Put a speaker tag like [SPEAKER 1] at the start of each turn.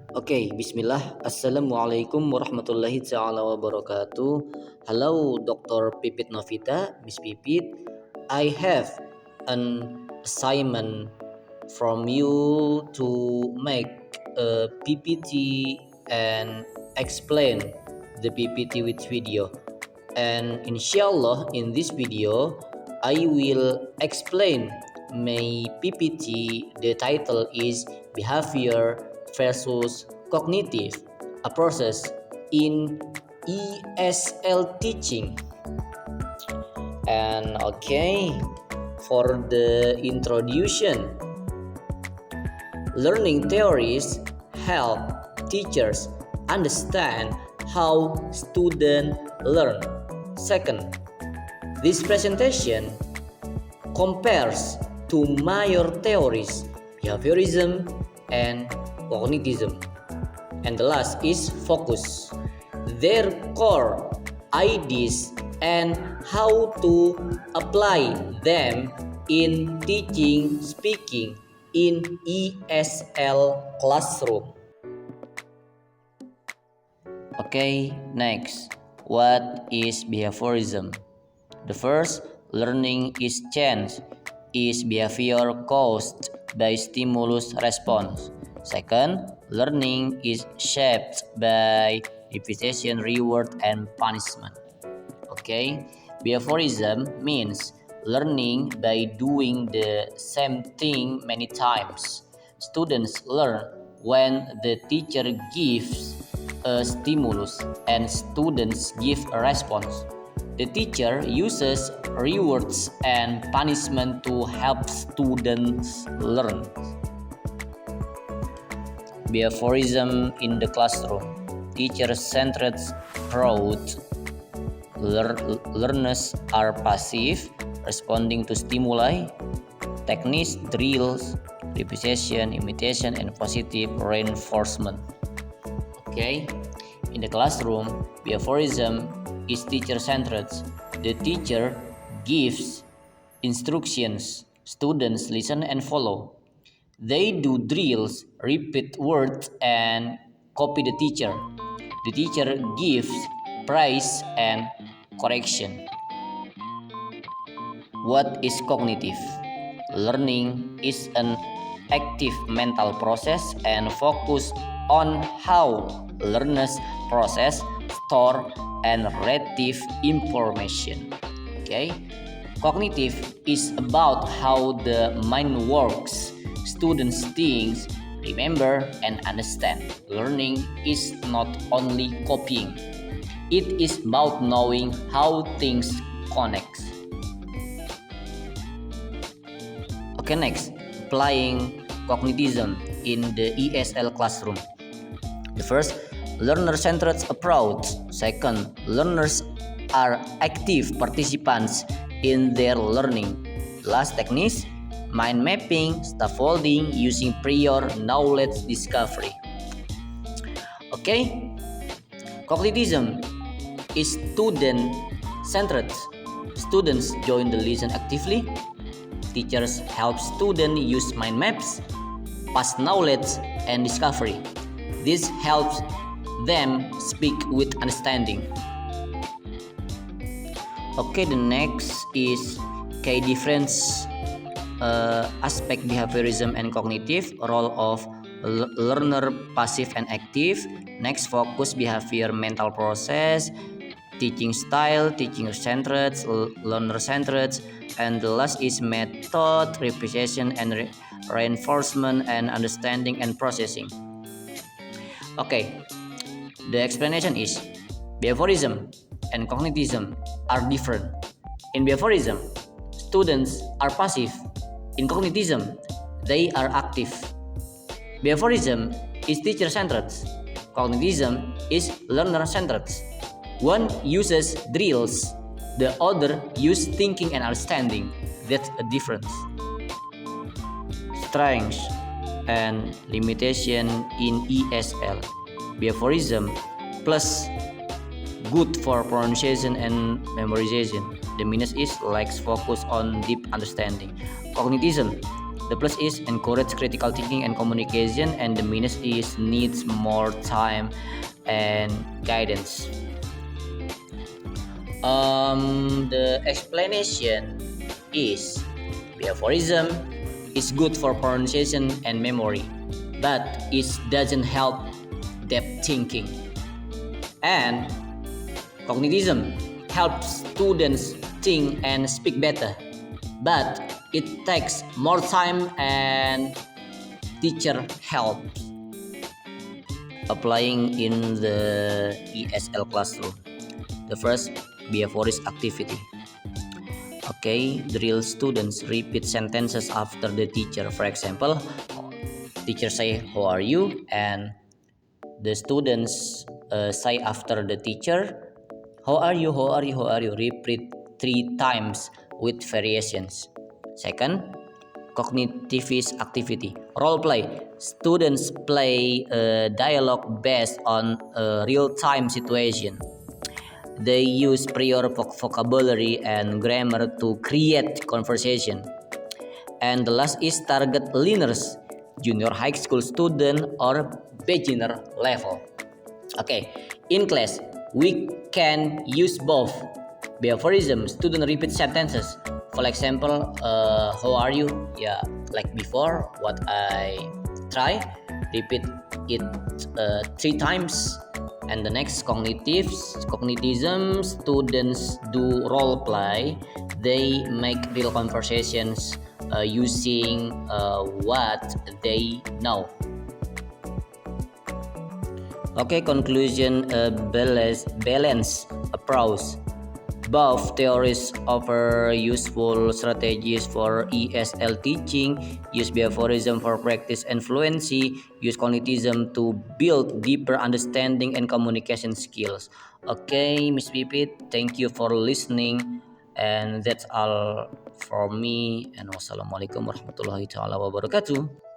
[SPEAKER 1] Okay, Bismillah. Assalamualaikum warahmatullahi taala wabarakatuh. Hello, Dr. Pipit Novita, Miss Pipit. I have an assignment from you to make a PPT and explain the PPT with video. And inshallah, in this video, I will explain my PPT. The title is Behavior versus Cognitive, a process in ESL teaching. And okay, for the introduction, learning theories help teachers understand how students learn. Second, this presentation compares to major theories, behaviorism and cognitism. And the last is focus, their core ideas and how to apply them in teaching speaking in ESL classroom. Okay, next, what is behaviorism? The first, learning is change, is behavior caused by stimulus response. Second, learning is shaped by repetition, reward, and punishment. Okay, behaviorism means learning by doing the same thing many times. Students learn when the teacher gives a stimulus and students give a response. The teacher uses rewards and punishment to help students learn. Behaviorism in the classroom. Teacher-centered approach. Learners are passive, responding to stimuli. Techniques, drills, repetition, imitation, and positive reinforcement. Okay, in the classroom, behaviorism is teacher-centered. The teacher gives instructions, students listen and follow. They do drills, repeat words, and copy the teacher. The teacher gives praise and correction. What is cognitive? Learning is an active mental process and focus on how learners process, store, and retrieve information. Okay, cognitive is about how the mind works. Students think, remember, and understand. Learning is not only copying; it is about knowing how things connect. Okay, next, applying cognitism in the ESL classroom. The first, learner-centered approach. Second, learners are active participants in their learning. Last techniques, mind mapping, scaffolding using prior knowledge discovery. Okay, cognitism is student-centered. Students join the lesson actively. Teachers help students use mind maps, past knowledge, and discovery. This helps them speak with understanding. Okay, the next is key difference aspect behaviorism and cognitive, role of learner passive and active. Next, focus behavior mental process, teaching style, teaching centered, learner centered, and the last is method, repetition, and reinforcement, and understanding and processing. Okay, the explanation is behaviorism and cognitism are different. In behaviorism, students are passive. In cognitism, they are active. Behaviorism is teacher-centered. Cognitism is learner-centered. One uses drills, the other uses thinking and understanding. That's a difference. Strengths and limitation in ESL. Behaviorism plus good for pronunciation and memorization. The minus is lacks focus on deep understanding. Cognitism The plus is encourage critical thinking and communication, and the minus is needs more time and guidance. The explanation is behaviorism is good for pronunciation and memory, but it doesn't help depth thinking. And cognitism helps students think and speak better, but it takes more time and teacher help. Applying in the ESL classroom. The first, behaviorist activity. Okay, drill students repeat sentences after the teacher. For example, teacher say, "How are you?" and the students say after the teacher, "How are you? How are you? How are you?" Repeat 3 times with variations. Second, cognitivist activity. Role play. Students play a dialogue based on a real-time situation. They use prior vocabulary and grammar to create conversation. And the last is target learners, junior high school student or beginner level. Okay, in class, we can use both. Behaviorism, student repeat sentences. For example, how are you? Yeah, like before, what I try, repeat it 3 times. And the next, cognitism, students do role play. They make real conversations using what they know. Okay, conclusion, balance approach. Both theories offer useful strategies for ESL teaching. Use behaviorism for practice and fluency. Use cognitism to build deeper understanding and communication skills. Okay, Miss Pipit, thank you for listening. And that's all for me. And wassalamualaikum warahmatullahi wabarakatuh.